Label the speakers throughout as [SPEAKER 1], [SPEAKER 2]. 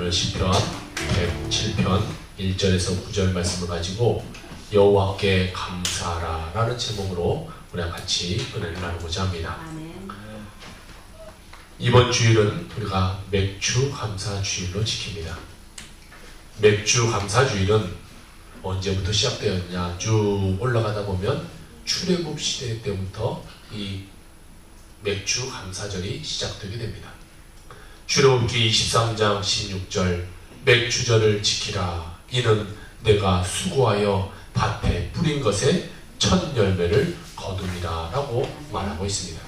[SPEAKER 1] 오늘 시편 107편 1절에서 9절 말씀을 가지고 여호와께 감사하라 라는 제목으로 우리가 같이 은혜를 나누고자 합니다. 이번 주일은 우리가 맥주 감사 주일로 지킵니다. 맥주 감사 주일은 언제부터 시작되었냐, 쭉 올라가다 보면 출애굽 시대 때부터 이 맥주 감사절이 시작되게 됩니다. 출애굽기 23장 16절 맥주절을 지키라. 이는 내가 수고하여 밭에 뿌린 것에 첫 열매를 거둠이라 라고 말하고 있습니다.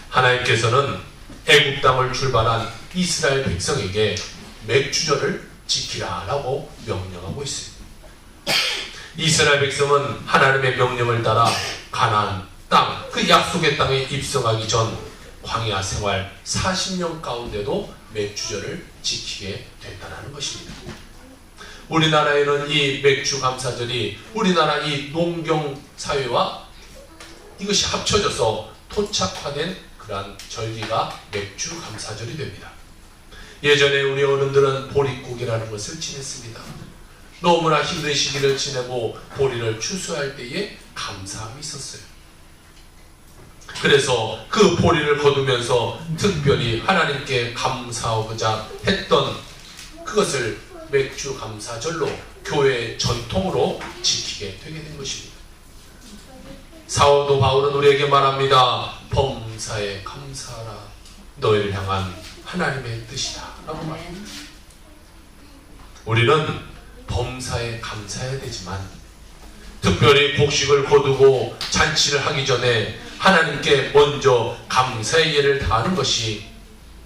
[SPEAKER 1] 하나님께서는 애굽 땅을 출발한 이스라엘 백성에게 맥주절을 지키라 라고 명령하고 있습니다. 이스라엘 백성은 하나님의 명령을 따라 가나안 땅, 그 약속의 땅에 입성하기 전 광야 생활 40년 가운데도 맥주절을 지키게 됐다는 것입니다. 우리나라에는 이 맥주 감사절이 우리나라 이 농경 사회와 이것이 합쳐져서 토착화된 그러한 절기가 맥주 감사절이 됩니다. 예전에 우리 어른들은 보릿고기라는 것을 지냈습니다. 너무나 힘든 시기를 지내고 보리를 추수할 때에 감사함이 있었어요. 그래서 그 보리를 거두면서 특별히 하나님께 감사하고자 했던 그것을 맥주 감사절로 교회의 전통으로 지키게 되게 된 것입니다. 사도 바울은 우리에게 말합니다. 범사에 감사하라. 너희를 향한 하나님의 뜻이다 라고 말합니다. 우리는 범사에 감사해야 되지만 특별히 곡식을 거두고 잔치를 하기 전에 하나님께 먼저 감사의 예를 다하는 것이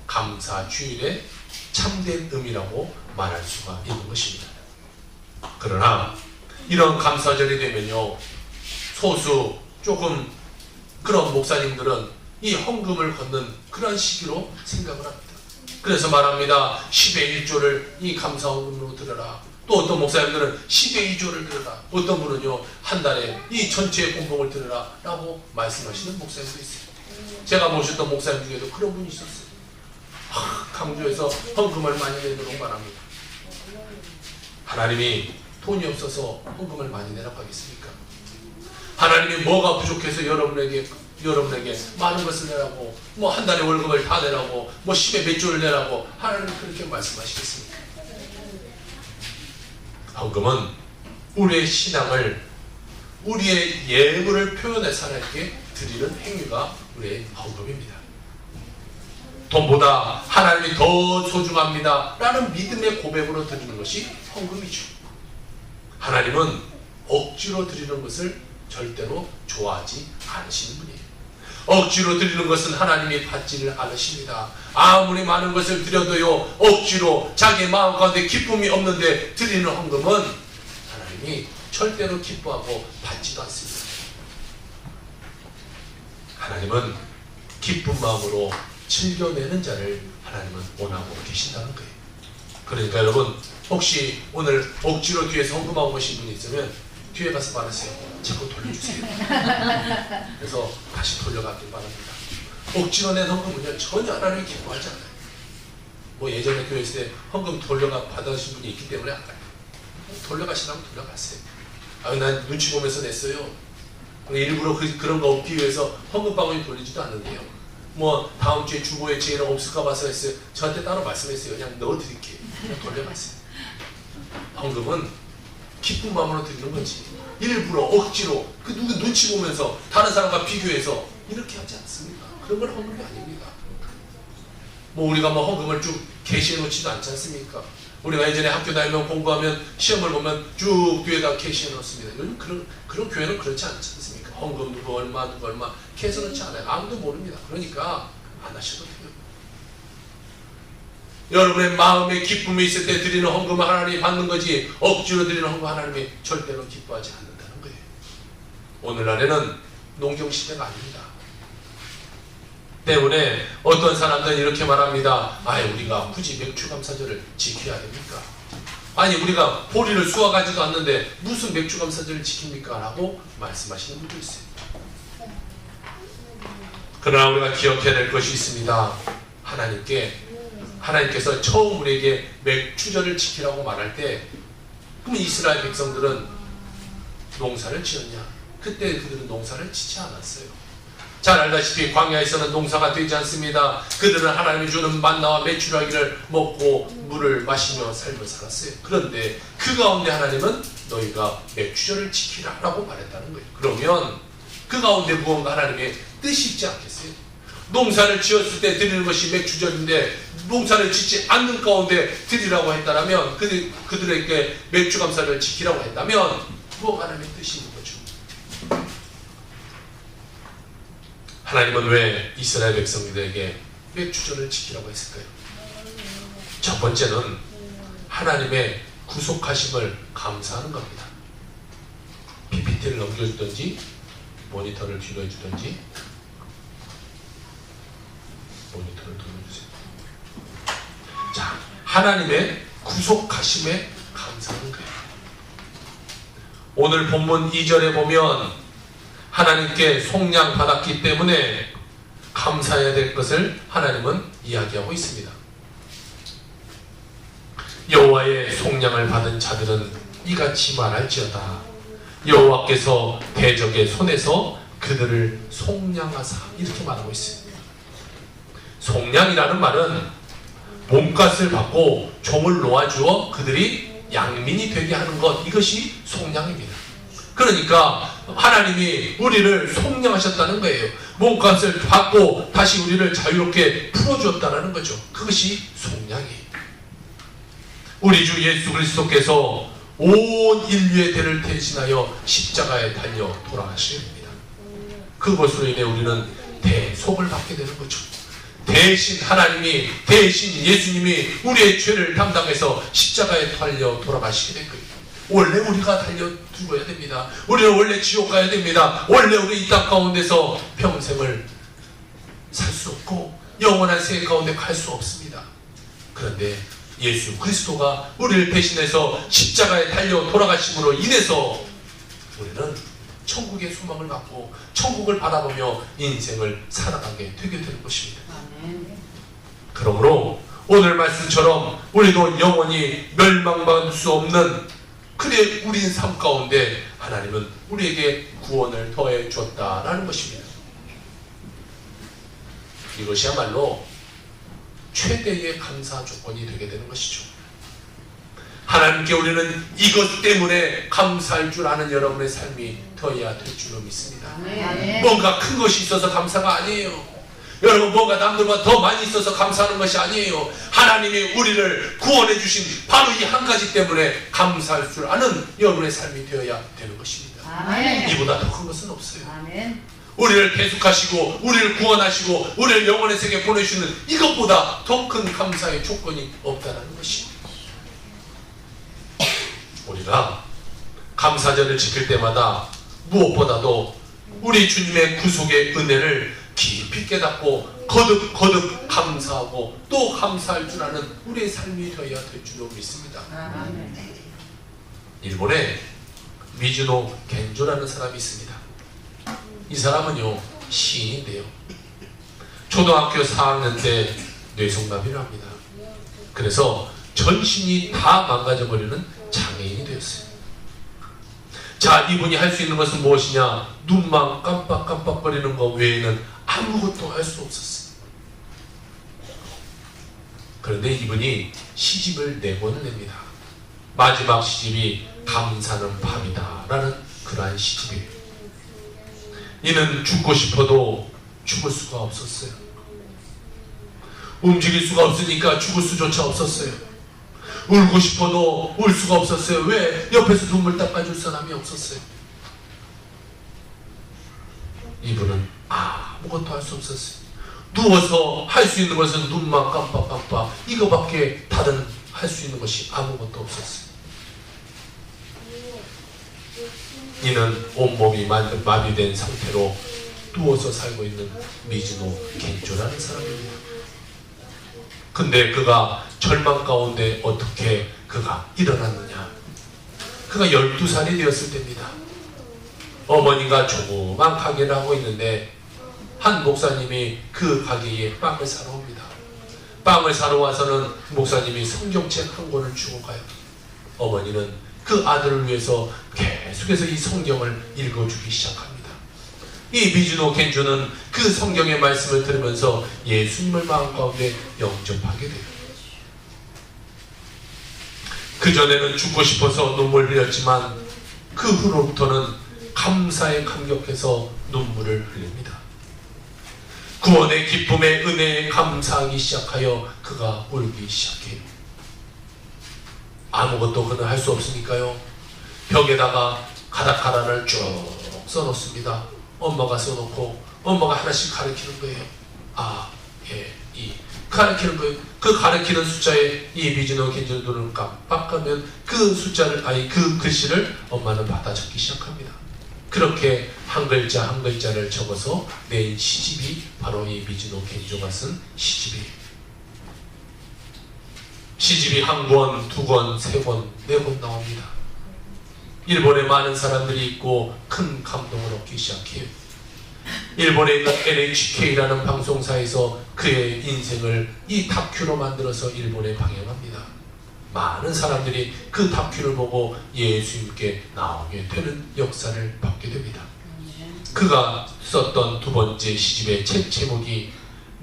[SPEAKER 1] 감사주일의 참된 의미라고 말할 수가 있는 것입니다. 그러나 이런 감사절이 되면요, 소수 조금 그런 목사님들은 이 헌금을 걷는 그런 시기로 생각을 합니다. 그래서 말합니다. 10의 1조를 이 감사헌금으로 드려라. 또 어떤 목사님들은 10의 2조를 드려라. 어떤 분은요, 한 달에 이 전체의 공복을 드려라 라고 말씀하시는 목사님도 있어요. 제가 모셨던 목사님 중에도 그런 분이 있었어요. 강조해서 헌금을 많이 내도록 말합니다. 하나님이 돈이 없어서 헌금을 많이 내라고 하겠습니까? 하나님이 뭐가 부족해서 여러분에게 많은 것을 내라고, 뭐 한 달에 월급을 다 내라고, 뭐 10의 몇 조를 내라고 하나님이 그렇게 말씀하시겠습니까? 헌금은 우리의 신앙을, 우리의 예물을 표현해서 하나님께 드리는 행위가 우리의 헌금입니다. 돈보다 하나님이 더 소중합니다 라는 믿음의 고백으로 드리는 것이 헌금이죠. 하나님은 억지로 드리는 것을 절대로 좋아하지 않으시는 분이에요. 억지로 드리는 것은 하나님이 받지를 않으십니다. 아무리 많은 것을 드려도요, 억지로 자기 마음 가운데 기쁨이 없는데 드리는 헌금은 하나님이 절대로 기뻐하고 받지도 않습니다. 하나님은 기쁜 마음으로 즐겨내는 자를 하나님은 원하고 계신다는 거예요. 그러니까 여러분, 혹시 오늘 억지로 뒤에서 헌금하고 오신 분이 있으면 뒤에 가서 말하세요. 자꾸 돌려주세요. 그래서 다시 돌려가길 바랍니다. 억지로 낸 헌금은요, 전혀 하나님이 기뻐하지 않아요. 뭐 예전에 교회 있을 때 헌금 받으신 분이 있기 때문에 안 가요. 돌려가시라면 돌려가세요. 난 눈치 보면서 냈어요. 일부러 그런 거 없기 위해서 헌금 바구니 돌리지도 않는데요. 뭐 다음 주에 주보에 제 이름 없을까 봐서 했어요. 저한테 따로 말씀했어요. 그냥 넣어드릴게요. 그냥 돌려가세요. 헌금은 기쁜 마음으로 드리는 거지, 일부러 억지로 그 누구 눈치 보면서 다른 사람과 비교해서 이렇게 하지 않습니다. 그런 건 헌금이 아닙니다. 뭐 우리가 뭐 헌금을 쭉 게시해 놓지도 않지 않습니까? 우리가 예전에 학교 다니면 공부하면 시험을 보면 쭉 뒤에다 게시해 놓습니다. 요즘 그런 교회는 그렇지 않지 않습니까? 헌금 누구 얼마 게시해 놓지 않아요. 아무도 모릅니다. 그러니까 안 하셔도 돼요. 여러분의 마음에 기쁨이 있을 때 드리는 헌금은 하나님이 받는 거지, 억지로 드리는 헌금 하나님이 절대로 기뻐하지 않는다는 거예요. 오늘날에는 농경시대가 아닙니다. 때문에 어떤 사람들은 이렇게 말합니다. 우리가 굳이 맥주감사절을 지켜야 됩니까? 아니, 우리가 보리를 수확하지도 않는데 무슨 맥주감사절을 지킵니까? 라고 말씀하시는 분도 있어요. 그러나 우리가 기억해야 될 것이 있습니다. 하나님께 하나님께서 처음 우리에게 맥추절을 지키라고 말할 때, 그럼 이스라엘 백성들은 농사를 지었냐? 그때 그들은 농사를 짓지 않았어요. 잘 알다시피 광야에서는 농사가 되지 않습니다. 그들은 하나님이 주는 만나와 메추라기를 먹고 물을 마시며 삶을 살았어요. 그런데 그 가운데 하나님은 너희가 맥추절을 지키라 라고 말했다는 거예요. 그러면 그 가운데 무언가 하나님의 뜻이 있지 않겠어요? 농사를 지었을 때 드리는 것이 맥추절인데 농사를 짓지 않는 가운데 드리라고 했다면, 그들에게 맥추감사를 지키라고 했다면 무엇 하나님의 뜻이 있는 거죠. 하나님은 왜 이스라엘 백성들에게 맥추절을 지키라고 했을까요? 첫 번째는 하나님의 구속하심을 감사하는 겁니다. PPT를 넘겨주든지 모니터를 뒤로 해주든지. 모니터를 돌려주세요. 자, 하나님의 구속하심에 감사하는 거예요. 오늘 본문 2절에 보면 하나님께 속량 받았기 때문에 감사해야 될 것을 하나님은 이야기하고 있습니다. 여호와의 속량을 받은 자들은 이같이 말할지어다. 여호와께서 대적의 손에서 그들을 속량하사, 이렇게 말하고 있습니다. 속량이라는 말은 몸값을 받고 종을 놓아주어 그들이 양민이 되게 하는 것, 이것이 속량입니다. 그러니까 하나님이 우리를 속량하셨다는 거예요. 몸값을 받고 다시 우리를 자유롭게 풀어주었다는 거죠. 그것이 속량이에요. 우리 주 예수 그리스도께서 온 인류의 죄를 대신하여 십자가에 달려 돌아가십니다. 그것으로 인해 우리는 대속을 받게 되는 거죠. 대신 하나님이, 대신 예수님이 우리의 죄를 담당해서 십자가에 달려 돌아가시게 된 거예요. 원래 우리가 달려 죽어야 됩니다. 우리는 원래 지옥 가야 됩니다. 원래 우리 이 땅 가운데서 평생을 살 수 없고 영원한 세계 가운데 갈 수 없습니다. 그런데 예수 그리스도가 우리를 대신해서 십자가에 달려 돌아가심으로 인해서 우리는 천국의 소망을 갖고 천국을 바라보며 인생을 살아가게 되게 되는 것입니다. 그러므로 오늘 말씀처럼 우리도 영원히 멸망받을 수 없는, 그래 우리의 삶 가운데 하나님은 우리에게 구원을 더해 줬다라는 것입니다. 이것이야말로 최대의 감사 조건이 되게 되는 것이죠. 하나님께 우리는 이것 때문에 감사할 줄 아는 여러분의 삶이 더해야 될 줄로 믿습니다. 뭔가 큰 것이 있어서 감사가 아니에요. 여러분, 뭔가 남들보다 더 많이 있어서 감사하는 것이 아니에요. 하나님이 우리를 구원해 주신 바로 이 한 가지 때문에 감사할 줄 아는 여러분의 삶이 되어야 되는 것입니다. 아멘. 이보다 더 큰 것은 없어요. 아멘. 우리를 계속하시고 우리를 구원하시고 우리를 영원의 세계에 보내주시는 이것보다 더 큰 감사의 조건이 없다는 것입니다. 우리가 감사절을 지킬 때마다 무엇보다도 우리 주님의 구속의 은혜를 깊이 깨닫고 거듭 감사하고 또 감사할 줄 아는 우리의 삶이 되어야 될 줄로 믿습니다. 일본에 미즈노 겐조라는 사람이 있습니다. 이 사람은요, 시인인데요, 초등학교 4학년 때 뇌성마비를 합니다. 그래서 전신이 다 망가져버리는 장애인이 되었어요. 자, 이분이 할 수 있는 것은 무엇이냐? 눈만 깜빡깜빡거리는 것 외에는 아무것도 할 수 없었어요. 그런데 이분이 시집을 4권을 냅니다. 마지막 시집이 감사는 밤이다 라는 그러한 시집이에요. 이는 죽고 싶어도 죽을 수가 없었어요. 움직일 수가 없으니까 죽을 수조차 없었어요. 울고 싶어도 울 수가 없었어요. 왜? 옆에서 눈물 닦아줄 사람이 없었어요. 이분은 아무것도 할 수 없었어요. 누워서 할 수 있는 것은 눈만 깜빡깜빡, 이거밖에 다른 할 수 있는 것이 아무것도 없었어요. 이는 온몸이 마비된 상태로 누워서 살고 있는 미즈노 겐조라는 사람입니다. 근데 그가 절망 가운데 어떻게 그가 일어났느냐? 그가 12살이 되었을 때입니다. 어머니가 조그만 가게를 하고 있는데 한 목사님이 그 가게에 빵을 사러 옵니다. 빵을 사러 와서는 목사님이 성경책 한 권을 주고 가요. 어머니는 그 아들을 위해서 계속해서 이 성경을 읽어주기 시작합니다. 이 미즈노 겐조는 그 성경의 말씀을 들으면서 예수님을 마음 가운데 영접하게 돼요. 그전에는 죽고 싶어서 눈물 흘렸지만 그 후로부터는 감사에 감격해서 눈물을 흘립니다. 구원의 기쁨에 은혜에 감사하기 시작하여 그가 울기 시작해요. 아무것도 그는 할 수 없으니까요. 벽에다가 가닥가라를 쭉 써놓습니다. 엄마가 써놓고 엄마가 하나씩 가르치는 거예요. 아, 예, 이 가르치는 거예요. 그 가르치는 숫자에 이 미즈노 겐조 눈을 깜빡하면 그 숫자를, 아니 그 글씨를 엄마는 받아 적기 시작합니다. 그렇게 한 글자 한 글자를 적어서 낸 시집이 바로 이 미즈노 겐조가 쓴 시집이에요. 시집이 한 권, 두 권, 세 권, 네 권 나옵니다. 일본에 많은 사람들이 있고 큰 감동을 얻기 시작해요. 일본에 있는 NHK라는 방송사에서 그의 인생을 이 다큐로 만들어서 일본에 방영합니다. 많은 사람들이 그 다큐를 보고 예수님께 나오게 되는 역사를 받게 됩니다. 그가 썼던 두 번째 시집의 책 제목이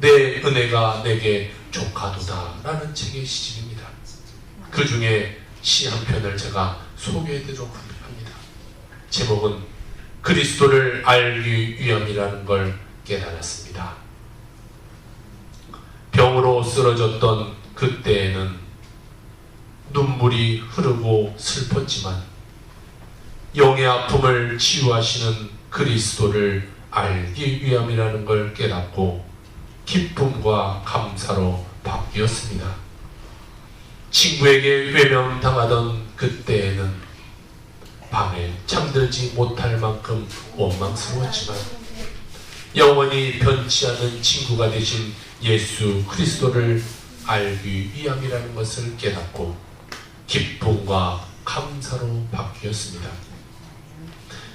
[SPEAKER 1] 내 은혜가 내게 조카도다 라는 책의 시집입니다. 그 중에 시 한 편을 제가 소개해드리도록 합니다. 제목은 그리스도를 알기 위함이라는 걸 깨달았습니다. 병으로 쓰러졌던 그때에는 눈물이 흐르고 슬펐지만 영의 아픔을 치유하시는 그리스도를 알기 위함이라는 걸 깨닫고 기쁨과 감사로 바뀌었습니다. 친구에게 외면당하던 그때에는 밤에 잠들지 못할 만큼 원망스러웠지만 영원히 변치 않은 친구가 되신 예수 그리스도를 알기 위함이라는 것을 깨닫고 기쁨과 감사로 바뀌었습니다.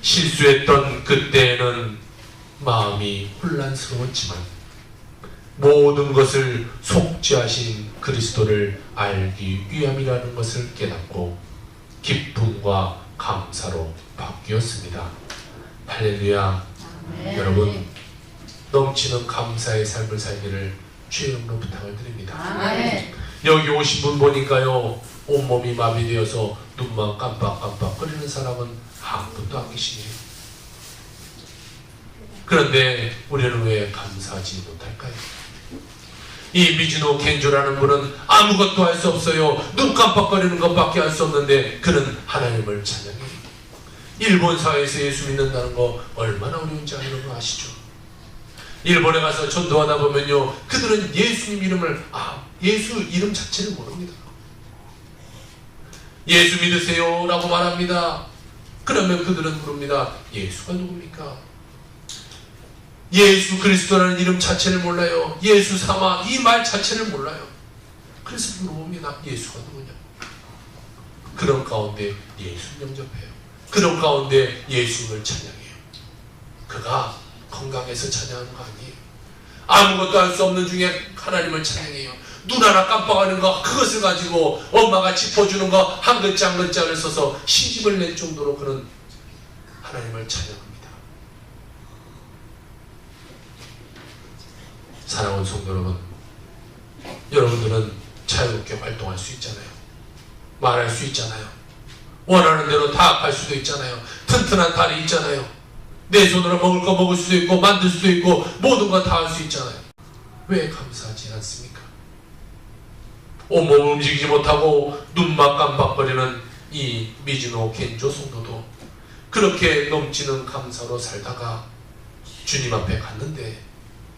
[SPEAKER 1] 실수했던 그때에는 마음이 혼란스러웠지만 모든 것을 속죄하신 그리스도를 알기 위함이라는 것을 깨닫고 기쁨과 감사로 바뀌었습니다. 할렐루야. 여러분, 넘치는 감사의 삶을 살기를 주의 이름으로 부탁을 드립니다.
[SPEAKER 2] 아멘.
[SPEAKER 1] 여기 오신 분 보니까요, 온몸이 마비되어서 눈만 깜빡깜빡거리는 사람은 한 분도 안 계시네요. 그런데 우리는 왜 감사하지 못할까요? 이 미즈노 겐조라는 분은 아무것도 할 수 없어요. 눈 깜빡거리는 것밖에 할 수 없는데 그는 하나님을 찬양해요. 일본 사회에서 예수 믿는다는 거 얼마나 어려운지 여러분 아시죠? 일본에 가서 전도하다 보면요, 그들은 예수님 이름을, 예수 이름 자체를 모릅니다. 예수 믿으세요 라고 말합니다. 그러면 그들은 물습니다. 예수가 누굽니까? 예수 그리스도라는 이름 자체를 몰라요. 예수 삼아 이 말 자체를 몰라요. 그래서 물어봅니다. 예수가 누구냐? 그런 가운데 예수 영접해요. 그런 가운데 예수님을 찬양해요. 그가 건강해서 찬양하는 거 아니에요. 아무것도 할 수 없는 중에 하나님을 찬양해요. 눈 하나 깜빡하는 거, 그것을 가지고 엄마가 짚어주는 거 한 글자 한 글자를 써서 시집을 낼 정도로 그는 하나님을 찬양합니다. 사랑하는 성도 여러분, 여러분들은 자유롭게 활동할 수 있잖아요. 말할 수 있잖아요. 원하는 대로 다 할 수도 있잖아요. 튼튼한 다리 있잖아요. 내 손으로 먹을 거 먹을 수도 있고 만들 수도 있고 모든 거 다 할 수 있잖아요. 왜 감사하지 않습니까? 온몸을 움직이지 못하고 눈만 깜빡거리는 이 미즈노 겐조 성도도 그렇게 넘치는 감사로 살다가 주님 앞에 갔는데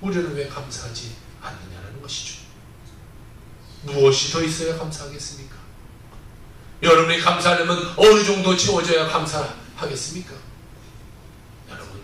[SPEAKER 1] 우리는 왜 감사하지 않느냐는 것이죠. 무엇이 더 있어야 감사하겠습니까? 여러분이 감사하려면 어느 정도 채워져야 감사하겠습니까? 여러분,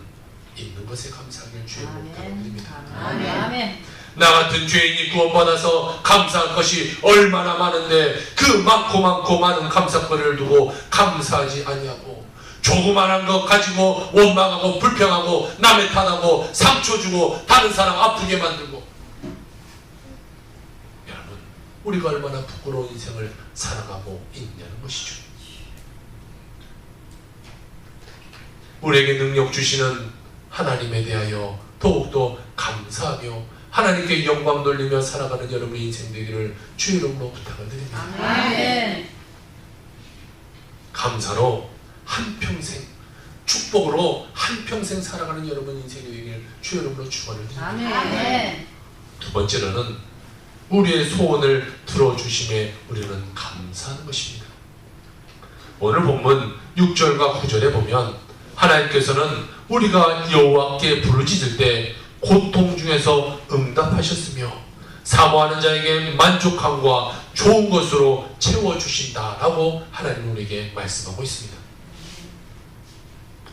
[SPEAKER 1] 있는 것에 감사하길 주의 부탁드립니다.
[SPEAKER 2] 아멘.
[SPEAKER 1] 나 같은 죄인이 구원받아서 감사할 것이 얼마나 많은데 그 많고 많은 감사거리를 두고 감사하지 아니하고 조그만한 것 가지고 원망하고 불평하고 남의 탓하고 상처 주고 다른 사람 아프게 만들고, 여러분, 우리가 얼마나 부끄러운 인생을 살아가고 있냐는 것이죠. 우리에게 능력 주시는 하나님에 대하여 더욱더 감사하며 하나님께 영광 돌리며 살아가는 여러분의 인생 되기를 주의 이름으로 부탁을 드립니다.
[SPEAKER 2] 아멘.
[SPEAKER 1] 감사로 한평생, 축복으로 한평생 살아가는 여러분 인생이 되기를 주의 이름으로 축원을 드립니다.
[SPEAKER 2] 아멘.
[SPEAKER 1] 두 번째로는 우리의 소원을 들어주심에 우리는 감사하는 것입니다. 오늘 본문 6절과 9절에 보면 하나님께서는 우리가 여호와께 부르짖을 때 고통 중에서 응답하셨으며 사모하는 자에게 만족함과 좋은 것으로 채워주신다라고 하나님은 우리에게 말씀하고 있습니다.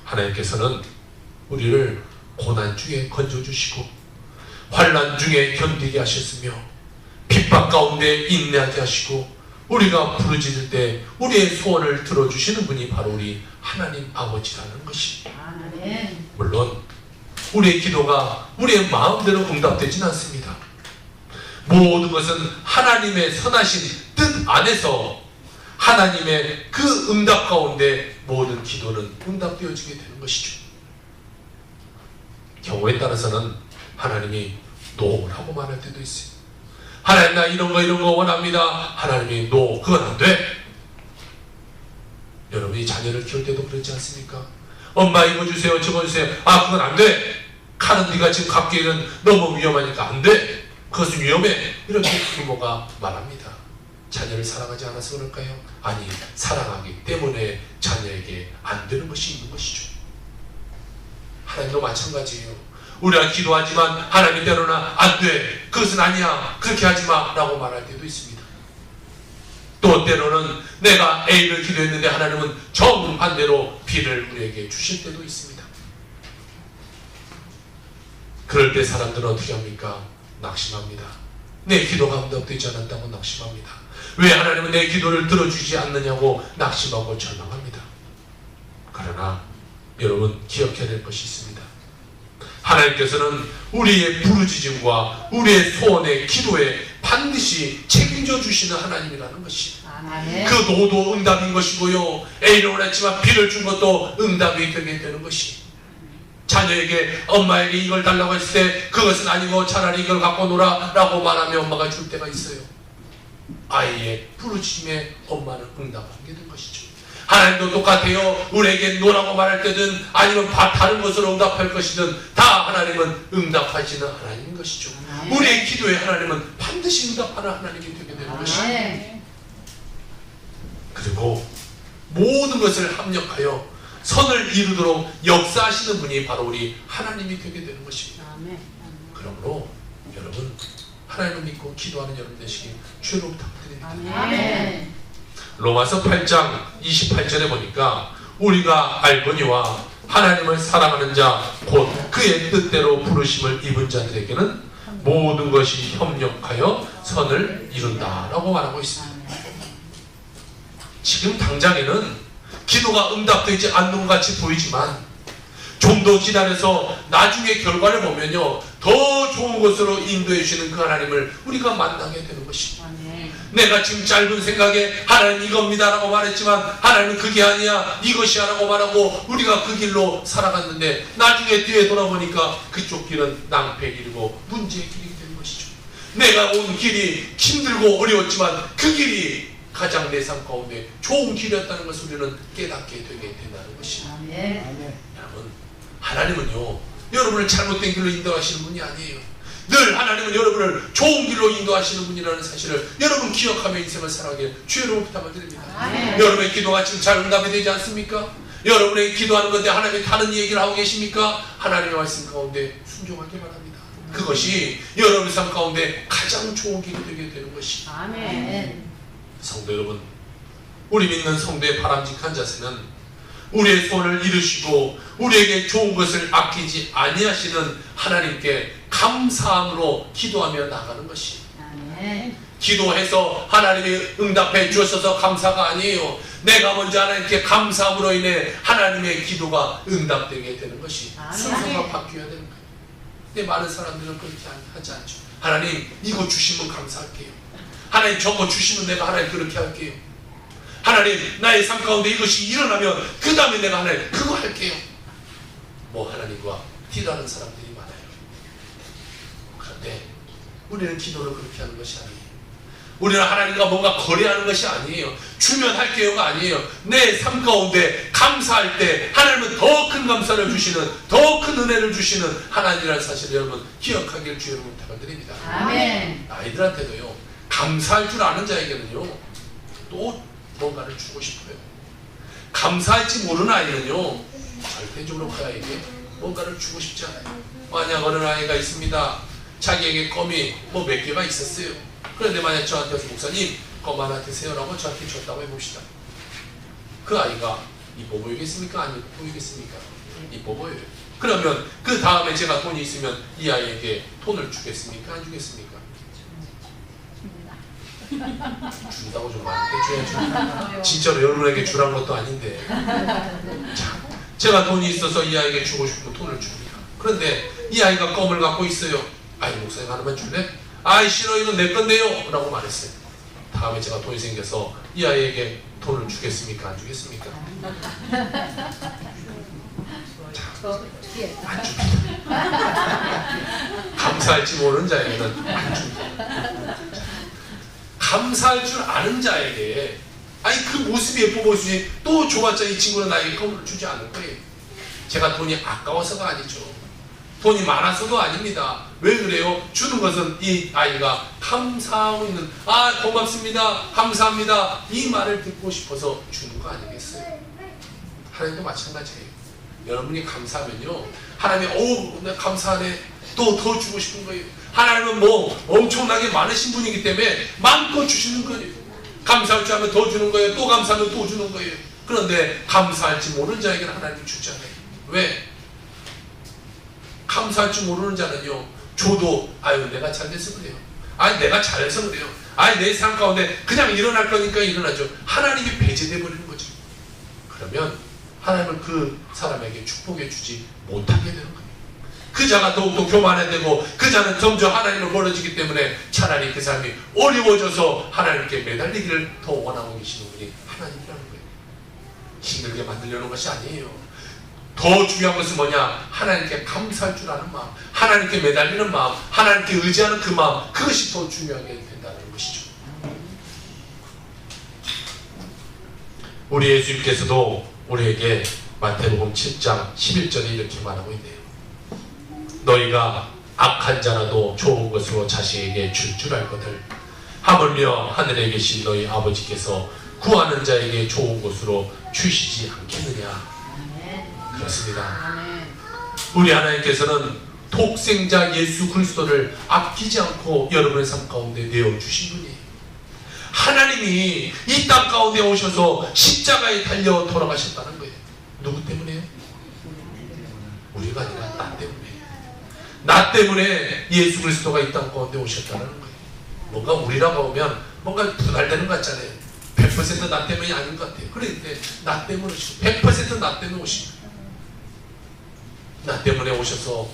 [SPEAKER 1] 하나님께서는 우리를 고난 중에 건져주시고 환난 중에 견디게 하셨으며 핍박 가운데 인내하게 하시고 우리가 부르짖을 때 우리의 소원을 들어주시는 분이 바로 우리 하나님 아버지라는 것입니다.
[SPEAKER 2] 아멘.
[SPEAKER 1] 물론 우리의 기도가 우리의 마음대로 응답되지는 않습니다. 모든 것은 하나님의 선하신 뜻 안에서 하나님의 그 응답 가운데 모든 기도는 응답되어지게 되는 것이죠. 경우에 따라서는 하나님이 노라고 말할 때도 있어요. 하나님 나 이런 거 원합니다. 하나님이 노, 그건 안 돼. 여러분이 자녀를 키울 때도 그렇지 않습니까? 엄마 이거 주세요 저거 주세요. 아 그건 안 돼. 칼은 네가 지금 갖기에는 너무 위험하니까 안 돼. 그것은 위험해. 이렇게 부모가 말합니다. 자녀를 사랑하지 않아서 그럴까요? 아니 사랑하기 때문에 자녀에게 안 되는 것이 있는 것이죠. 하나님도 마찬가지예요. 우리가 기도하지만 하나님 때로는 안 돼. 그것은 아니야. 그렇게 하지 마. 라고 말할 때도 있습니다. 또 때로는 내가 A를 기도했는데 하나님은 정반대로 B를 우리에게 주실 때도 있습니다. 그럴 때 사람들은 어떻게 합니까? 낙심합니다. 내 기도가 응답되지 않았다고 낙심합니다. 왜 하나님은 내 기도를 들어주지 않느냐고 낙심하고 절망합니다. 그러나 여러분 기억해야 될 것이 있습니다. 하나님께서는 우리의 부르짖음과 우리의 소원의 기도에 반드시 책임져 주시는 하나님이라는 것이
[SPEAKER 2] 아멘.
[SPEAKER 1] 그 노도 응답인 것이고요. A를 원했지만 B를 준 것도 응답이 되게 되는 것이 자녀에게 엄마에게 이걸 달라고 했을 때 그것은 아니고 차라리 이걸 갖고 놀아 라고 말하면 엄마가 줄 때가 있어요. 아이의 부르짖음에 엄마는 응답하게 된 것이죠. 하나님도 똑같아요. 우리에게 노라고 말할 때든 아니면 다른 것으로 응답할 것이든 다 하나님은 응답하시는 하나님인 것이죠. 우리의 기도에 하나님은 반드시 응답하는 하나님이 되게 되는 것이죠. 그리고 모든 것을 합력하여 선을 이루도록 역사하시는 분이 바로 우리 하나님이 되게 되는 것입니다. 그러므로 여러분 하나님을 믿고 기도하는 여러분 되시길 주로 부탁드립니다. 로마서 8장 28절에 보니까 우리가 알거니와 하나님을 사랑하는 자 곧 그의 뜻대로 부르심을 입은 자들에게는 모든 것이 협력하여 선을 이룬다라고 말하고 있습니다. 지금 당장에는 기도가 응답되지 않는 것 같이 보이지만 좀 더 기다려서 나중에 결과를 보면요 더 좋은 것으로 인도해 주시는 그 하나님을 우리가 만나게 되는 것입니다. 내가 지금 짧은 생각에 하나님 이겁니다 라고 말했지만 하나님은 그게 아니야 이것이야 라고 말하고 우리가 그 길로 살아갔는데 나중에 뒤에 돌아보니까 그쪽 길은 낭패의 길이고 문제의 길이 되는 것이죠. 내가 온 길이 힘들고 어려웠지만 그 길이 가장 내 삶 가운데 좋은 길이었다는 것을 우리는 깨닫게 되게 된다는 것입니다. 여러분 하나님은요 여러분을 잘못된 길로 인도하시는 분이 아니에요. 늘 하나님은 여러분을 좋은 길로 인도하시는 분이라는 사실을 여러분 기억하며 인생을 살아가길 주의 이름으로 부탁을 드립니다. 여러분의 기도가 지금 잘 응답이 되지 않습니까? 여러분의 기도하는 건데 하나님이 다른 얘기를 하고 계십니까? 하나님의 말씀 가운데 순종하기 바랍니다. 그것이 여러분의 삶 가운데 가장 좋은 길이 되게 되는 것입니다. 성도 여러분, 우리 믿는 성도의 바람직한 자세는 우리의 소원을 이루시고 우리에게 좋은 것을 아끼지 아니하시는 하나님께 감사함으로 기도하며 나가는 것입니다. 기도해서 하나님이 응답해 주셔서 감사가 아니에요. 내가 먼저 하나님께 감사함으로 인해 하나님의 기도가 응답되게 되는 것이 순서가 바뀌어야 되는 거예요. 근데 많은 사람들은 그렇게 하지 않죠. 하나님 이거 주시면 감사할게요. 하나님 저거 주시면 내가 하나님 그렇게 할게요. 하나님 나의 삶 가운데 이것이 일어나면 그 다음에 내가 하나님 그거 할게요. 뭐 하나님과 딜하는 사람들이 많아요. 그런데 우리는 기도를 그렇게 하는 것이 아니에요. 우리는 하나님과 뭔가 거래하는 것이 아니에요. 주면 할게요가 아니에요. 내 삶 가운데 감사할 때 하나님은 더 큰 감사를 주시는, 더 큰 은혜를 주시는 하나님이라는 사실을 여러분 기억하길 주 여러분 부탁드립니다.
[SPEAKER 2] 아멘.
[SPEAKER 1] 아이들한테도요, 감사할 줄 아는 자에게는요 또 뭔가를 주고 싶어요. 감사할지 모르는 아이는요 절대적으로 그 아이에게 뭔가를 주고 싶지 않아요. 만약 어느 아이가 있습니다. 자기에게 껌이 뭐 몇 개가 있었어요. 그런데 만약 저한테 와서 목사님 껌 하나 드세요 라고 저한테 줬다고 해봅시다. 그 아이가 이뻐 보이겠습니까? 안 이뻐 보이겠습니까? 이뻐 보여요. 그러면 그 다음에 제가 돈이 있으면 이 아이에게 돈을 주겠습니까? 안 주겠습니까? 준다고 좀 많이 해줘야죠. 진짜로 여러분에게 주란 것도 아닌데. 자, 제가 돈이 있어서 이 아이에게 주고 싶으면 돈을 줍니다. 그런데 이 아이가 껌을 갖고 있어요. 아이 목사님 하나만 줄래? 아이 싫어, 이건 내 건데요 라고 말했어요. 다음에 제가 돈이 생겨서 이 아이에게 돈을 주겠습니까? 안 주겠습니까? 안 줍니다. 감사할지 모르는 자에게는 안 줍니다. 감사할 줄 아는 자에게 아니 그 모습이 예뻐 보이지 또 좋았자 이 친구는 나에게 껌을 주지 않을 거예요. 제가 돈이 아까워서가 아니죠. 돈이 많아서도 아닙니다. 왜 그래요? 주는 것은 이 아이가 감사하고 있는, 아 고맙습니다, 감사합니다 이 말을 듣고 싶어서 주는 거 아니겠어요? 하나님도 마찬가지예요. 여러분이 감사하면요 하나님이 오 나 감사하네 또 더 주고 싶은 거예요. 하나님은 뭐 엄청나게 많으신 분이기 때문에 마음껏 주시는 거예요. 감사할 줄 알면 더 주는 거예요. 또 감사하면 또 주는 거예요. 그런데 감사할지 모르는 자에게는 하나님이 주지 않아요. 왜? 감사할 줄 모르는 자는요 줘도 아유 내가 잘돼서 그래요. 아니 내가 잘해서 그래요. 아니 내 삶 가운데 그냥 일어날 거니까 일어나죠. 하나님이 배제돼 버리는 거죠. 그러면 하나님은 그 사람에게 축복해 주지 못하게 되는 거예요. 그 자가 더욱더 교만해지고 그 자는 점점 하나님을 멀어지기 때문에 차라리 그 사람이 어려워져서 하나님께 매달리기를 더 원하고 계시는 분이 하나님이라는 거예요. 힘들게 만들려는 것이 아니에요. 더 중요한 것은 뭐냐? 하나님께 감사할 줄 아는 마음, 하나님께 매달리는 마음, 하나님께 의지하는 그 마음, 그것이 더 중요하게 된다는 것이죠. 우리 예수님께서도 우리에게 마태복음 7장 11절에 이렇게 말하고 있네요. 너희가 악한 자라도 좋은 것으로 자식에게 줄 줄 알거늘 하물며 하늘에 계신 너희 아버지께서 구하는 자에게 좋은 것으로 주시지 않겠느냐. 그렇습니다. 우리 하나님께서는 독생자 예수 그리스도를 아끼지 않고 여러분의 삶 가운데 내어주신 분이에요. 하나님이 이 땅 가운데 오셔서 십자가에 달려 돌아가셨다는 거예요. 누구 때문에요? 우리가 아니라 나 때문에. 나 때문에 예수 그리스도가 이 땅 가운데 오셨다는 거예요. 뭔가 우리라고 하면 뭔가 분할되는 것 같잖아요. 100% 나 때문이 아닌 것 같아요. 그런데 나 때문에 오시고 100% 나 때문에 오시고 나 때문에 오셔서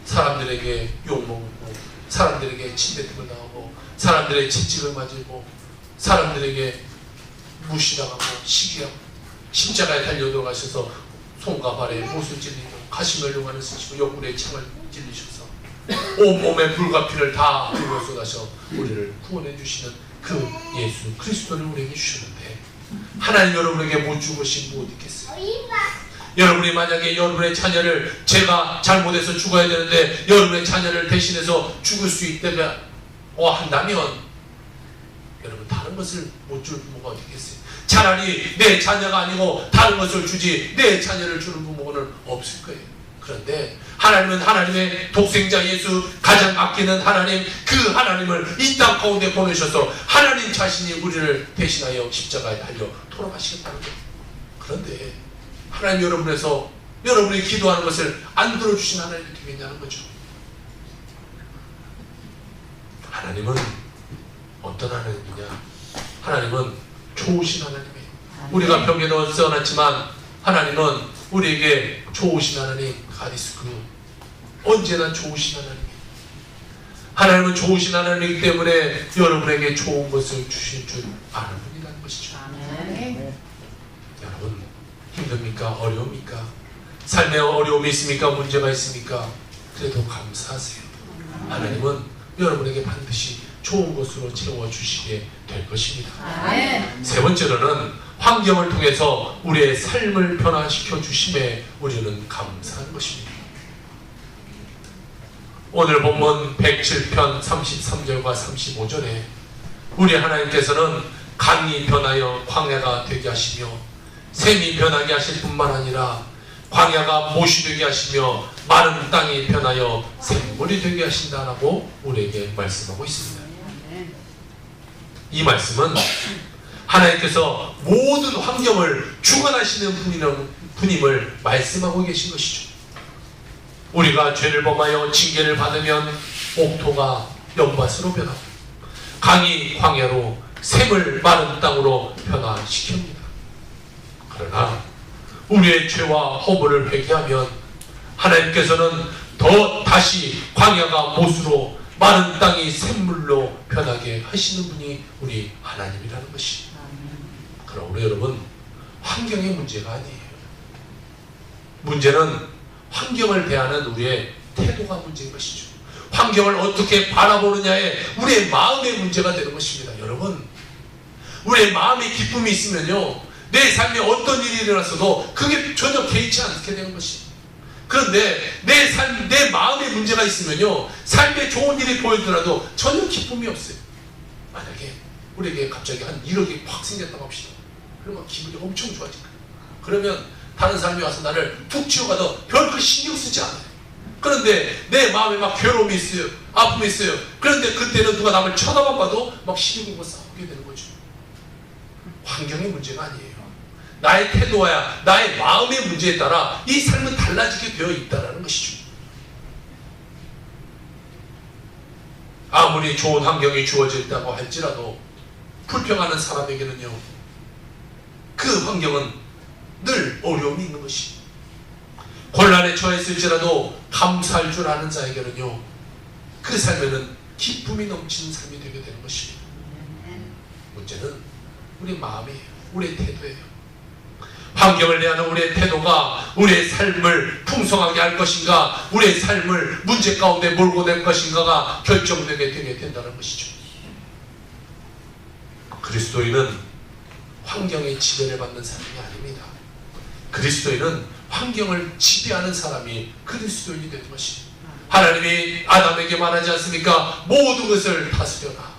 [SPEAKER 1] 사람들에게 욕먹고 사람들에게 침뱉음을 당하고 사람들의 채찍을 맞고 사람들에게 무시당하고 시기하고 십자가에 달려 들어가셔서 손과 발에 못을 찔리고 가시면류관을 쓰시고 옆구리에 창을 찔리셔서 온몸에 불과 피를 다 흘려 쏟아서 우리를 구원해 주시는 그 예수 그리스도를 우리에게 주셨는데 하나님 여러분에게 못 주신 것이 무엇 있겠어요? 여러분이 만약에 여러분의 자녀를 제가 잘못해서 죽어야 되는데 여러분의 자녀를 대신해서 죽을 수 있다면 한다면 여러분 다른 것을 못 줄 부모가 어디 있겠어요? 차라리 내 자녀가 아니고 다른 것을 주지 내 자녀를 주는 부모는 없을 거예요. 그런데 하나님은 하나님의 독생자 예수 가장 아끼는 하나님 그 하나님을 이 땅 가운데 보내셔서 하나님 자신이 우리를 대신하여 십자가에 달려 돌아가시겠다는 거예요. 그런데 하나님 여러분에서 여러분이 기도하는 것을 안 들어주신 하나님이 되겠냐는 거죠. 하나님은 어떤 하나님이냐? 하나님은 좋으신 하나님이에요. 우리가 벽에 넣어 써놨지만 하나님은 우리에게 좋으신 하나님 가디스크 언제나 좋으신 하나님이에요. 하나님은 좋으신 하나님이기 때문에 여러분에게 좋은 것을 주실 줄 아는 분이라는 것이죠.
[SPEAKER 2] 아멘.
[SPEAKER 1] 여러분, 힘듭니까? 어려웁니까? 삶에 어려움이 있습니까? 문제가 있습니까? 그래도 감사하세요. 하나님은 여러분에게 반드시 좋은 것으로 채워주시게 될 것입니다.
[SPEAKER 2] 아멘.
[SPEAKER 1] 세 번째로는 환경을 통해서 우리의 삶을 변화시켜 주심에 우리는 감사하는 것입니다. 오늘 본문 107편 33절과 35절에 우리 하나님께서는 강이 변하여 광야가 되게 하시며 샘이 변하게 하실 뿐만 아니라 광야가 못이 되게 하시며 마른 땅이 변하여 샘물이 되게 하신다라고 우리에게 말씀하고 있습니다. 이 말씀은 하나님께서 모든 환경을 주관하시는 분임을 말씀하고 계신 것이죠. 우리가 죄를 범하여 징계를 받으면 옥토가 연밭으로 변하고 강이 광야로 샘을 마른 땅으로 변화시킵니다. 그러나 우리의 죄와 허물을 회개하면 하나님께서는 더 다시 광야가 못으로 마른 땅이 샘물로 변하게 하시는 분이 우리 하나님이라는 것입니다. 그럼 우리 여러분, 환경의 문제가 아니에요. 문제는 환경을 대하는 우리의 태도가 문제인 것이죠. 환경을 어떻게 바라보느냐에 우리의 마음의 문제가 되는 것입니다. 여러분, 우리의 마음에 기쁨이 있으면요, 내 삶에 어떤 일이 일어났어도 그게 전혀 개의치 않게 되는 것입니다. 그런데 내 마음에 문제가 있으면요, 삶에 좋은 일이 보이더라도 전혀 기쁨이 없어요. 만약에 우리에게 갑자기 한 1억이 확 생겼다고 합시다. 그러면 기분이 엄청 좋아질 거예요. 그러면 다른 사람이 와서 나를 툭 치워가도 별거 신경 쓰지 않아요. 그런데 내 마음에 막 괴로움이 있어요. 아픔이 있어요. 그런데 그때는 누가 남을 쳐다만 봐도 막 시비고 싸우게 되는 거죠. 환경의 문제가 아니에요. 나의 태도와 나의 마음의 문제에 따라 이 삶은 달라지게 되어 있다는 것이죠. 아무리 좋은 환경이 주어졌다고 할지라도 불평하는 사람에게는요, 그 환경은 늘 어려움이 있는 것이, 곤란에 처했을지라도 감사할 줄 아는 자에게는요, 그 삶에는 기쁨이 넘치는 삶이 되게 되는 것입니다. 문제는 우리 마음이에요. 우리의 태도예요. 환경을 대하는 우리의 태도가 우리의 삶을 풍성하게 할 것인가, 우리의 삶을 문제 가운데 몰고 낼 것인가가 결정되게 되게 된다는 것이죠. 그리스도인은 환경의 지배를 받는 사람이 아닙니다. 그리스도인은 환경을 지배하는 사람이 그리스도인이 되는 것입니다. 하나님이 아담에게 말하지 않습니까? 모든 것을 다스려라.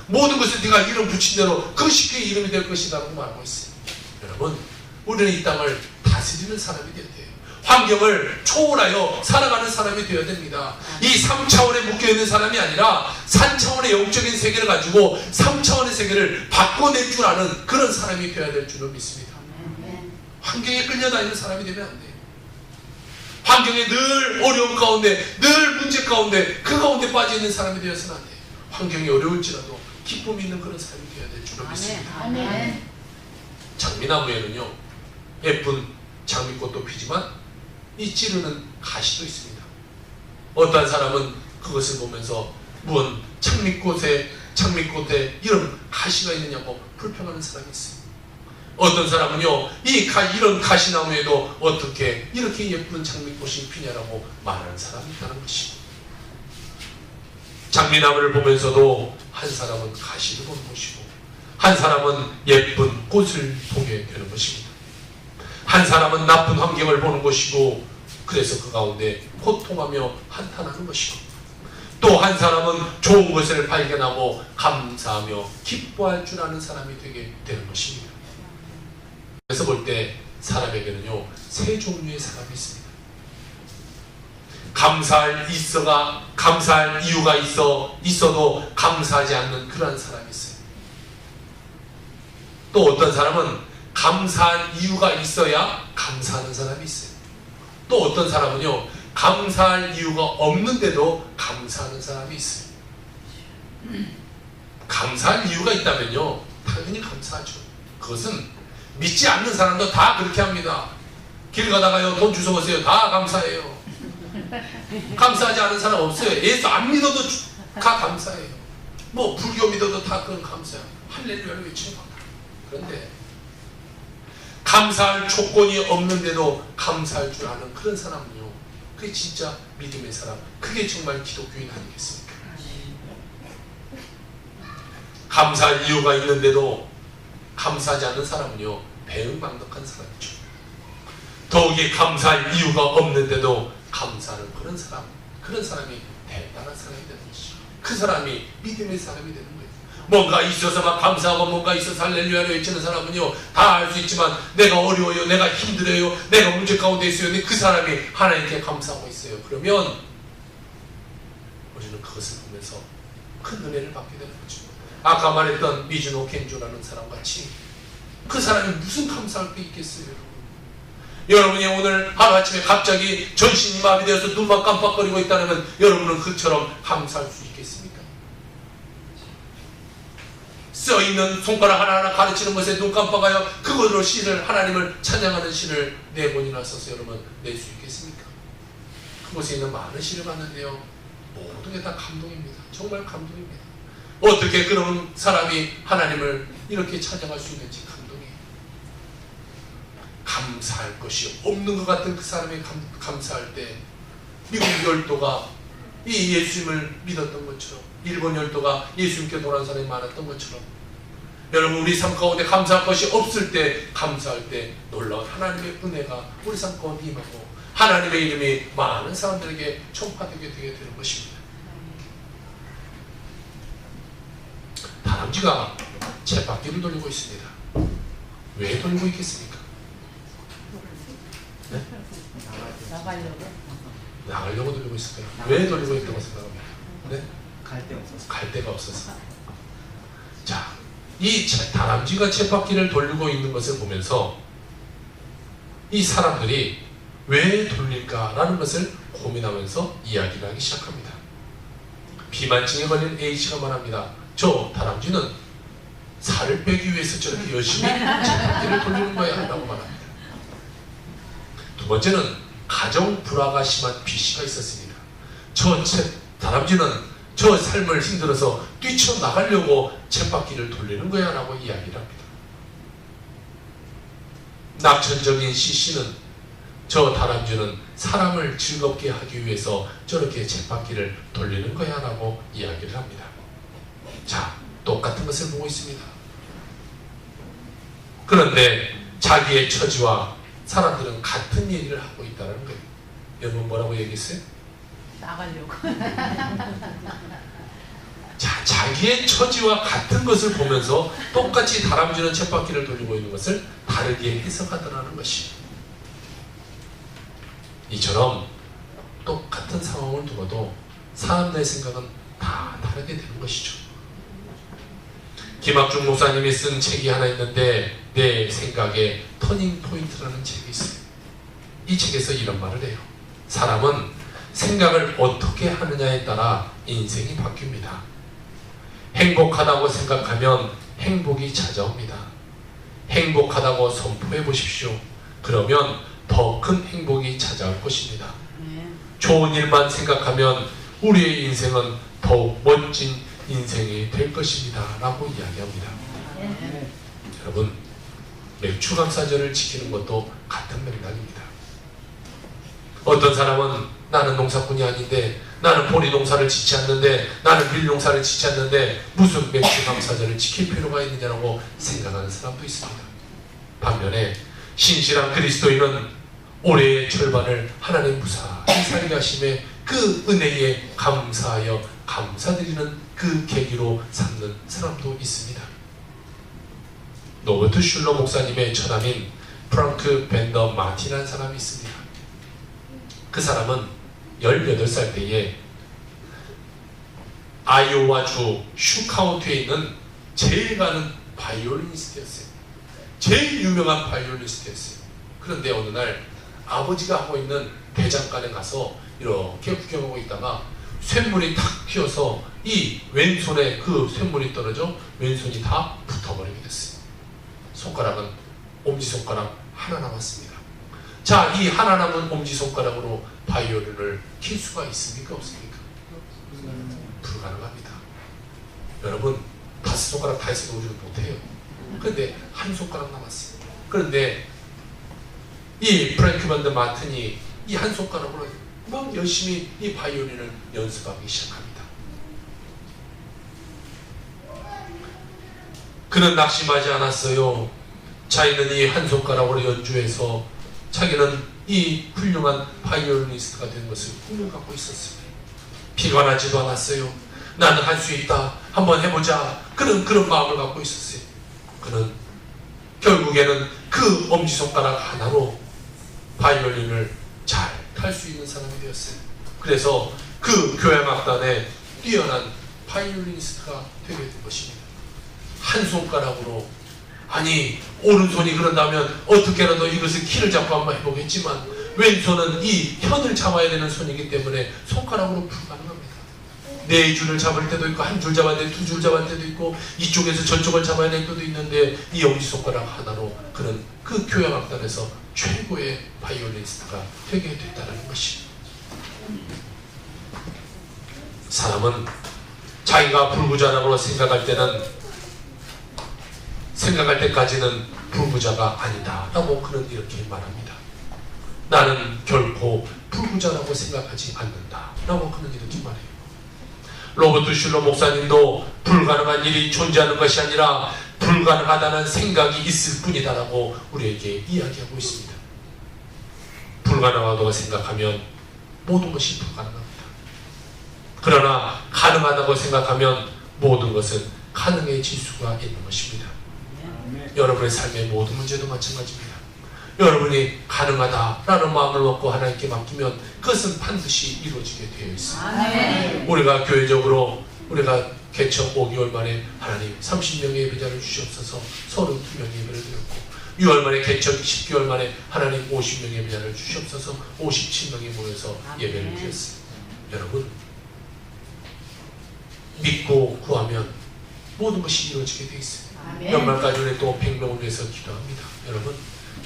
[SPEAKER 1] 모든 것을 네가 이름 붙인 대로 그것이 그의 이름이 될 것이라고 말하고 있습니다. 여러분, 우리는 이 땅을 다스리는 사람이 되어야 돼요. 환경을 초월하여 살아가는 사람이 되어야 됩니다. 이 3차원에 묶여있는 사람이 아니라 4차원의 영적인 세계를 가지고 3차원의 세계를 바꿔낼 줄 아는 그런 사람이 되어야 될 줄로 믿습니다. 환경에 끌려다니는 사람이 되면 안 돼요. 환경에 늘 어려움 가운데, 늘 문제 가운데, 그 가운데 빠져있는 사람이 되어서는 안 돼요. 환경이 어려울지라도 기쁨이 있는 그런 삶이 되어야 될 줄로 믿습니다.
[SPEAKER 2] 아멘.
[SPEAKER 1] 장미나무에는요, 예쁜 장미꽃도 피지만 이 찌르는 가시도 있습니다. 어떤 사람은 그것을 보면서 무언 장미꽃에 이런 가시가 있느냐고 불평하는 사람이 있어요. 어떤 사람은요, 이런 가시나무에도 어떻게 이렇게 예쁜 장미꽃이 피냐라고 말하는 사람이 있다는 것입니다. 장미나무를 보면서도 한 사람은 가시를 보는 것이고, 한 사람은 예쁜 꽃을 보게 되는 것입니다. 한 사람은 나쁜 환경을 보는 것이고, 그래서 그 가운데 고통하며 한탄하는 것이고, 또 한 사람은 좋은 것을 발견하고 감사하며 기뻐할 줄 아는 사람이 되게 되는 것입니다. 그래서 볼 때 사람에게는요, 세 종류의 사람이 있습니다. 감사할 이유가 있어도 감사하지 않는 그러한 사람이 있어요. 또 어떤 사람은 감사할 이유가 있어야 감사하는 사람이 있어요. 또 어떤 사람은요, 감사할 이유가 없는데도 감사하는 사람이 있어요. 감사할 이유가 있다면요, 당연히 감사하죠. 그것은 믿지 않는 사람도 다 그렇게 합니다. 길 가다가요, 돈 주워오세요. 다 감사해요. 감사하지 않은 사람 없어요. 예수 안 믿어도 다 감사해요. 뭐 불교 믿어도 다 그건 감사해요. 할렐루야를 외치는 거다. 그런데 감사할 조건이 없는데도 감사할 줄 아는 그런 사람은요, 그게 진짜 믿음의 사람, 그게 정말 기독교인 아니겠습니까? 감사할 이유가 있는데도 감사하지 않는 사람은요, 배은망덕한 사람이죠. 더욱이 감사할 이유가 없는데도 감사하는 그런 사람이 대단한 사람이 되는 것이죠. 그 사람이 믿음의 사람이 되는 거예요. 뭔가 있어서 막 감사하고 뭔가 있어서 할렐루야를 외치는 사람은요, 다 알 수 있지만 내가 어려워요, 내가 힘들어요, 내가 문제 가운데 있어요. 근데 그 사람이 하나님께 감사하고 있어요. 그러면 우리는 그것을 보면서 큰 은혜를 받게 되는 거죠. 아까 말했던 미즈노 겐조라는 사람같이 그 사람이 무슨 감사할 게 있겠어요? 여러분이 오늘 하루아침에 갑자기 전신이 마비되어서 눈만 깜빡거리고 있다면 여러분은 그처럼 감사할 수 있겠습니까? 써있는 손가락 하나하나 가르치는 것에 눈 깜빡하여 그것으로 하나님을 찬양하는 시를 4번이나 써서 여러분 낼 수 있겠습니까? 그곳에 있는 많은 시를 봤는데요, 모든 게 다 감동입니다. 정말 감동입니다. 어떻게 그런 사람이 하나님을 이렇게 찬양할 수 있는지 감동이에요. 감사할 것이 없는 것 같은 그 사람이 감사할 때 미국 열도가 이 예수님을 믿었던 것처럼, 일본 열도가 예수님께 돌아온 사람이 많았던 것처럼, 여러분 우리 삶 가운데 감사할 것이 없을 때 감사할 때 놀라운 하나님의 은혜가 우리 삶 가운데 임하고 하나님의 이름이 많은 사람들에게 전파되게 되는 것입니다. 다람쥐가 쳇바퀴를 돌리고 있습니다. 왜 돌리고 있겠습니까? 네? 나가려고 돌리고 있을까요? 왜 돌리고 있다고 생각합니까? 네? 갈 데가 없어서. 자, 이 다람쥐가 쳇바퀴를 돌리고 있는 것을 보면서 이 사람들이 왜 돌릴까라는 것을 고민하면서 이야기를 하기 시작합니다. 비만증에 걸린 A씨가 말합니다. 저 다람쥐는 살을 빼기 위해서 저렇게 열심히 쳇바퀴를 돌리는 거야 라고 말합니다. 두 번째는 가정 불화가 심한 B씨가 있었습니다. 다람쥐는 저 삶을 힘들어서 뛰쳐나가려고 쳇바퀴를 돌리는 거야 라고 이야기를 합니다. 낙천적인 C씨는 저 다람쥐는 사람을 즐겁게 하기 위해서 저렇게 쳇바퀴를 돌리는 거야 라고 이야기를 합니다. 자, 똑같은 것을 보고 있습니다. 그런데 자기의 처지와 사람들은 같은 얘기를 하고 있다는 거예요. 여러분 뭐라고 얘기했어요?
[SPEAKER 2] 나가려고.
[SPEAKER 1] 자, 자기의 처지와 같은 것을 보면서 똑같이 다람쥐는 쳇바퀴를 돌리고 있는 것을 다르게 해석하더라는 것이, 이처럼 똑같은 상황을 두고도 사람들의 생각은 다 다르게 되는 것이죠. 김학중 목사님이 쓴 책이 하나 있는데 내 생각에 터닝 포인트라는 책이 있어요. 이 책에서 이런 말을 해요. 사람은 생각을 어떻게 하느냐에 따라 인생이 바뀝니다. 행복하다고 생각하면 행복이 찾아옵니다. 행복하다고 선포해 보십시오. 그러면 더 큰 행복이 찾아올 것입니다. 좋은 일만 생각하면 우리의 인생은 더욱 멋진 인생이 될 것입니다 라고 이야기합니다. 여러분, 맥추감사절을 지키는 것도 같은 맥락입니다. 어떤 사람은 나는 농사꾼이 아닌데, 나는 보리 농사를 짓지 않는데, 나는 밀 농사를 짓지 않는데 무슨 맥추감사절을 지킬 필요가 있느냐고 생각하는 사람도 있습니다. 반면에 신실한 그리스도인은 올해의 절반을 하나님 무사히 살게 하심에 그 은혜에 감사하여 감사드리는 그 계기로 삼는 사람도 있습니다. 노버트 슐러 목사님의 처남인 프랑크 벤더 마틴이라는 사람이 있습니다. 그 사람은 18살 때에 아이오와주 슈카운티에 있는 제일 많은 바이올리니스트였어요. 제일 유명한 바이올리니스트였어요. 그런데 어느 날 아버지가 하고 있는 대장간에 가서 이렇게 구경하고 있다가 쇳물이 탁 튀어서 이 왼손에 그 쇳물이 떨어져 왼손이 다 붙어버리게 됐어요. 손가락은 엄지손가락 하나 남았습니다. 자, 이 하나 남은 엄지손가락으로 바이올린을 킬 수가 있습니까? 없습니까? 불가능합니다. 여러분 5손가락 다 있어도 우리는 못해요. 그런데 한 손가락 남았어요. 그런데 이 프랭크 반더 마틴이 이 한 손가락으로 막 열심히 이 바이올린을 연습하기 시작합니다. 그는 낙심하지 않았어요. 자기는 이 한 손가락으로 연주해서 자기는 이 훌륭한 바이올리니스트가 된 것을 꿈을 갖고 있었습니다. 비관하지도 않았어요. 나는 할 수 있다. 한번 해보자. 그런 마음을 갖고 있었어요. 그는 결국에는 그 엄지손가락 하나로 바이올린을 잘 탈 수 있는 사람이 되었어요. 그래서 그 교향악단의 뛰어난 바이올리니스트가 되게 된 것입니다. 한 손가락으로, 아니 오른손이 그런다면 어떻게라도 이것을 키를 잡고 한번 해보겠지만 왼손은 이 현을 잡아야 되는 손이기 때문에 손가락으로 불가능합니다. 4줄을 잡을 때도 있고, 한 줄 잡아야 될 때, 2줄 잡아야 될 때도 있고, 이쪽에서 저쪽을 잡아야 될 때도 있는데 이 엄지손가락 하나로 그는 그 교향악단에서 최고의 바이올리니스트가 되게 됐다는 것입니다. 사람은 자기가 불구자라고 생각할 때까지는 불구자가 아니다 라고 그는 이렇게 말합니다. 나는 결코 불구자라고 생각하지 않는다 라고 그는 이렇게 말해요. 로버트 슐러 목사님도 불가능한 일이 존재하는 것이 아니라 불가능하다는 생각이 있을 뿐이다 라고 우리에게 이야기하고 있습니다. 불가능하다고 생각하면 모든 것이 불가능합니다. 그러나 가능하다고 생각하면 모든 것은 가능해질 수가 있는 것입니다. 여러분의 삶의 모든 문제도 마찬가지입니다. 여러분이 가능하다라는 마음을 먹고 하나님께 맡기면 그것은 반드시 이루어지게 되어 있습니다. 우리가 교회적으로 우리가 개척 5개월 만에 하나님 30명의 예배자를 주시옵소서 32명의 예배를 드렸고, 6월 만에 개척 10개월 만에 하나님 50명의 예배자를 주시옵소서 57명이 모여서 예배를 드렸습니다. 여러분, 믿고 구하면 모든 것이 이루어지게 되어 있습니다. 연말까지 우리 또 100명을 위해서 기도합니다. 여러분,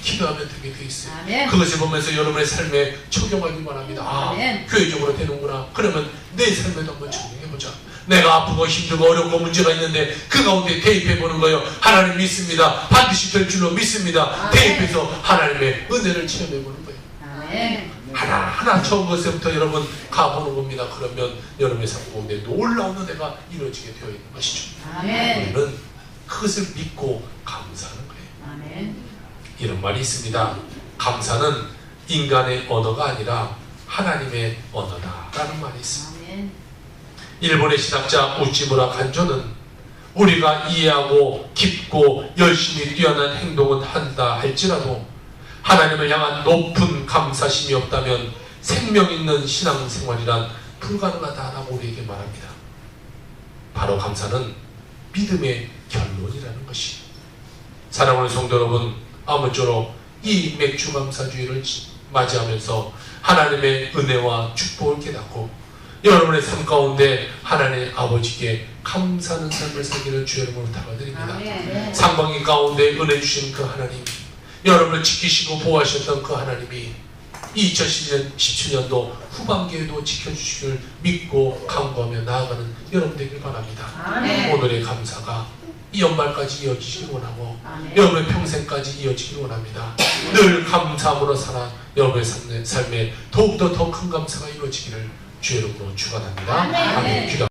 [SPEAKER 1] 기도하면 되게 되어 있어요. 그것을 보면서 여러분의 삶에 적용하기 바랍니다. 아, 교회적으로 되는구나. 그러면 내 삶에도 한번 적용해보자. 내가 아프고 힘들고 어렵고 문제가 있는데 그 가운데 대입해보는 거예요. 하나님 믿습니다. 반드시 될 줄로 믿습니다. 대입해서 하나님의 은혜를 체험해보는 거예요. 하나하나 처음 것에부터 여러분 가보는 겁니다. 그러면 여러분의 삶 가운데 놀라운 은혜가 이루어지게 되어 있는 것이죠. 우리는 그것을 믿고 감사하는 거예요. 이런 말이 있습니다. 감사는 인간의 언어가 아니라 하나님의 언어다라는 말이 있습니다. 일본의 신학자 우치무라 간조는 우리가 이해하고 깊고 열심히 뛰어난 행동은 한다 할지라도 하나님을 향한 높은 감사심이 없다면 생명 있는 신앙생활이란 불가능하다라고 우리에게 말합니다. 바로 감사는 믿음의 결론이라는 것이. 사랑하는 성도 여러분, 아무쪼록 이 맥주감사주의를 맞이하면서 하나님의 은혜와 축복을 깨닫고 여러분의 삶 가운데 하나님 아버지께 감사하는 삶을 살기를 주의 이름으로 부탁드립니다. 상반기 가운데 은혜 주신 그 하나님, 여러분을 지키시고 보호하셨던 그 하나님이 2017년도 후반기에도 지켜주시길 믿고 간구하며 나아가는 여러분 되길 바랍니다. 오늘의 감사가 이 연말까지 이어지시길 원하고 여러분의 평생까지 이어지길 원합니다. 늘 감사함으로 살아 여러분의 삶에 더욱더 더 큰 감사가 이루어지기를 주의 이름으로 축원합니다. 아멘. 기도